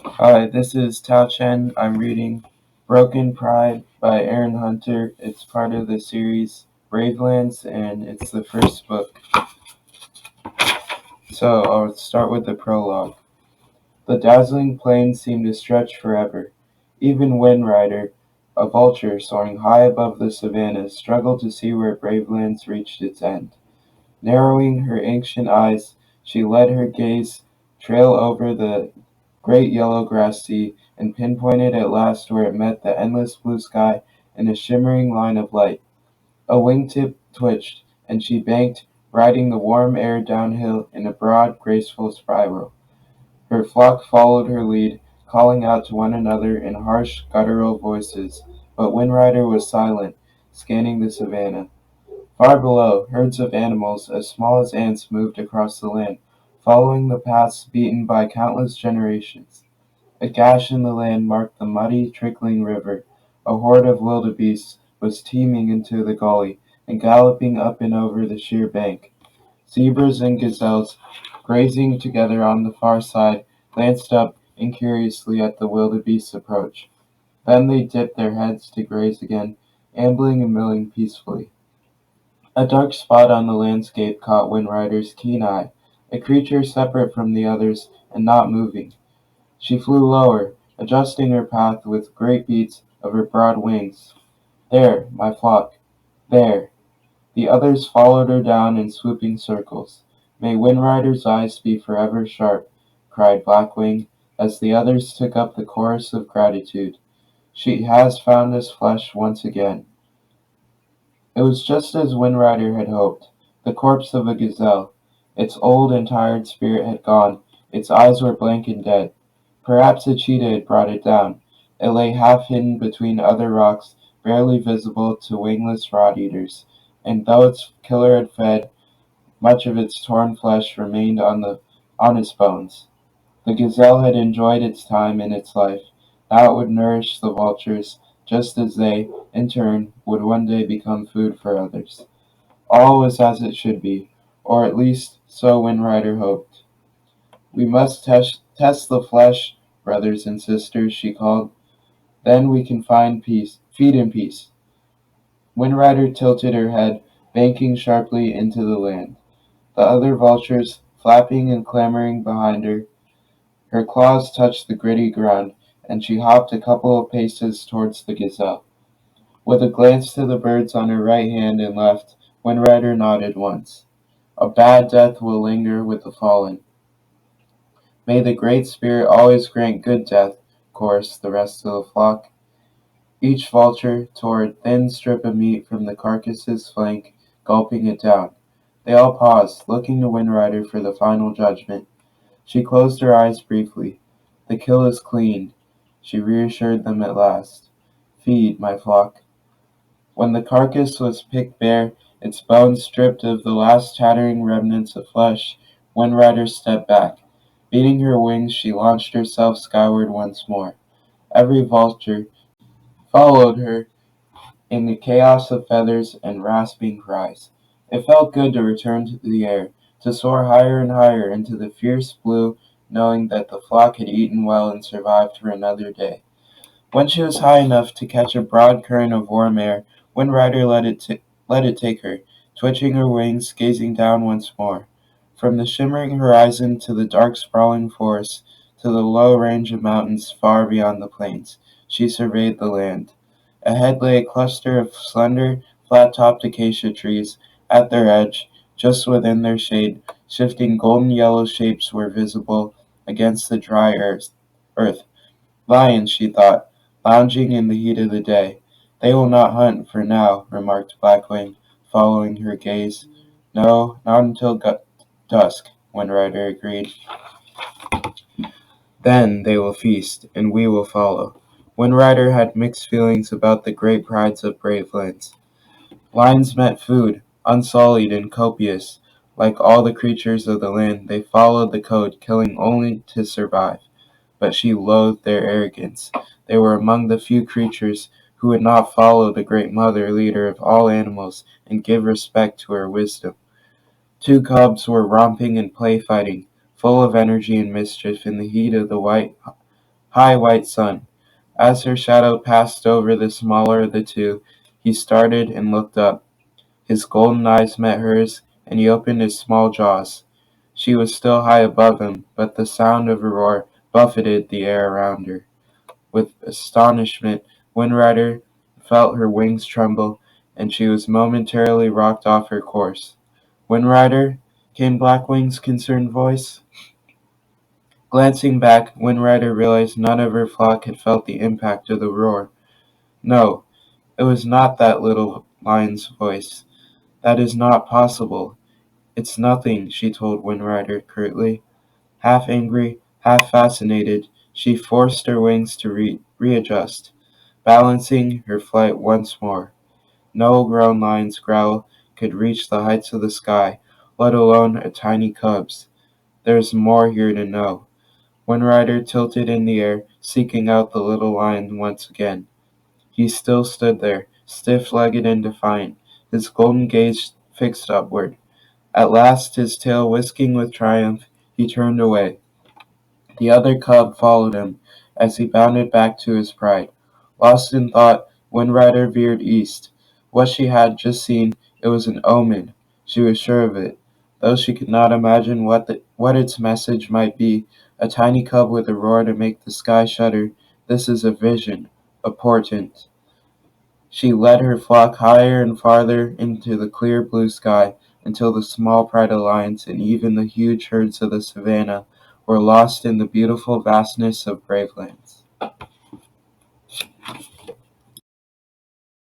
Hi, this is Tao Chen. I'm reading Broken Pride by Erin Hunter. It's part of the series Bravelands, and it's the first book. So I'll start with the prologue. The dazzling plain seemed to stretch forever. Even Windrider, a vulture soaring high above the savannas, struggled to see where Bravelands reached its end. Narrowing her ancient eyes, she let her gaze trail over the great yellow grass sea, and pinpointed at last where it met the endless blue sky in a shimmering line of light. A wingtip twitched, and she banked, riding the warm air downhill in a broad, graceful spiral. Her flock followed her lead, calling out to one another in harsh, guttural voices, but Windrider was silent, scanning the savannah. Far below, herds of animals as small as ants moved across the land, following the paths beaten by countless generations. A gash in the land marked the muddy, trickling river. A horde of wildebeest was teeming into the gully, and galloping up and over the sheer bank. Zebras and gazelles, grazing together on the far side, glanced up incuriously at the wildebeest's approach. Then they dipped their heads to graze again, ambling and milling peacefully. A dark spot on the landscape caught Windrider's keen eye, a creature separate from the others and not moving. She flew lower, adjusting her path with great beats of her broad wings. "There, my flock, there!" The others followed her down in swooping circles. "May Windrider's eyes be forever sharp," cried Blackwing, as the others took up the chorus of gratitude. "She has found us flesh once again." It was just as Windrider had hoped. The corpse of a gazelle. Its old and tired spirit had gone. Its eyes were blank and dead. Perhaps a cheetah had brought it down. It lay half hidden between other rocks, barely visible to wingless rot-eaters, and though its killer had fed, much of its torn flesh remained on its bones. The gazelle had enjoyed its time in its life. Now it would nourish the vultures, just as they, in turn, would one day become food for others. All was as it should be, or at least so Windrider hoped. "We must test the flesh, brothers and sisters," she called. "Then we can feed in peace." Windrider tilted her head, banking sharply into the land. The other vultures, flapping and clamoring behind her, her claws touched the gritty ground, and she hopped a couple of paces towards the gazelle. With a glance to the birds on her right hand and left, Windrider nodded once. "A bad death will linger with the fallen." "May the Great Spirit always grant good death," chorused the rest of the flock. Each vulture tore a thin strip of meat from the carcass's flank, gulping it down. They all paused, looking to Windrider for the final judgment. She closed her eyes briefly. "The kill is clean," she reassured them at last. "Feed, my flock." When the carcass was picked bare, its bones stripped of the last tattering remnants of flesh, Windrider stepped back. Beating her wings, she launched herself skyward once more. Every vulture followed her in the chaos of feathers and rasping cries. It felt good to return to the air, to soar higher and higher into the fierce blue, knowing that the flock had eaten well and survived for another day. When she was high enough to catch a broad current of warm air, Windrider let it take her, twitching her wings, gazing down once more. From the shimmering horizon to the dark sprawling forest, to the low range of mountains far beyond the plains, she surveyed the land. Ahead lay a cluster of slender, flat-topped acacia trees. At their edge, just within their shade, shifting golden yellow shapes were visible against the dry earth. "Lions," she thought, "lounging in the heat of the day." "They will not hunt for now," remarked Blackwing, following her gaze. "No, not until dusk," Windrider agreed. "Then they will feast, and we will follow." Windrider had mixed feelings about the great prides of Bravelands. Lions meant food, unsullied and copious. Like all the creatures of the land, they followed the code, killing only to survive. But she loathed their arrogance. They were among the few creatures who would not follow the great mother leader of all animals and give respect to her wisdom. Two cubs were romping and play fighting, full of energy and mischief in the heat of the white High white sun. As her shadow passed over the smaller of the two, he started and looked up. His golden eyes met hers, and he opened his small jaws. She was still high above him, but the sound of a roar buffeted the air around her. With astonishment, Windrider felt her wings tremble, and she was momentarily rocked off her course. "Windrider?" came Blackwing's concerned voice. Glancing back, Windrider realized none of her flock had felt the impact of the roar. No, it was not that little lion's voice. "That is not possible." "It's nothing," she told Windrider curtly. Half angry, half fascinated, she forced her wings to readjust, balancing her flight once more. No grown lion's growl could reach the heights of the sky, let alone a tiny cub's. "There's more here to know." Windrider tilted in the air, seeking out the little lion once again. He still stood there, stiff-legged and defiant, his golden gaze fixed upward. At last, his tail whisking with triumph, he turned away. The other cub followed him, as he bounded back to his pride. Lost in thought, Windrider veered east. What she had just seen, it was an omen. She was sure of it, though she could not imagine what its message might be. A tiny cub with a roar to make the sky shudder. This is a vision, a portent. She led her flock higher and farther into the clear blue sky, until the small pride of lions and even the huge herds of the savannah were lost in the beautiful vastness of Bravelands.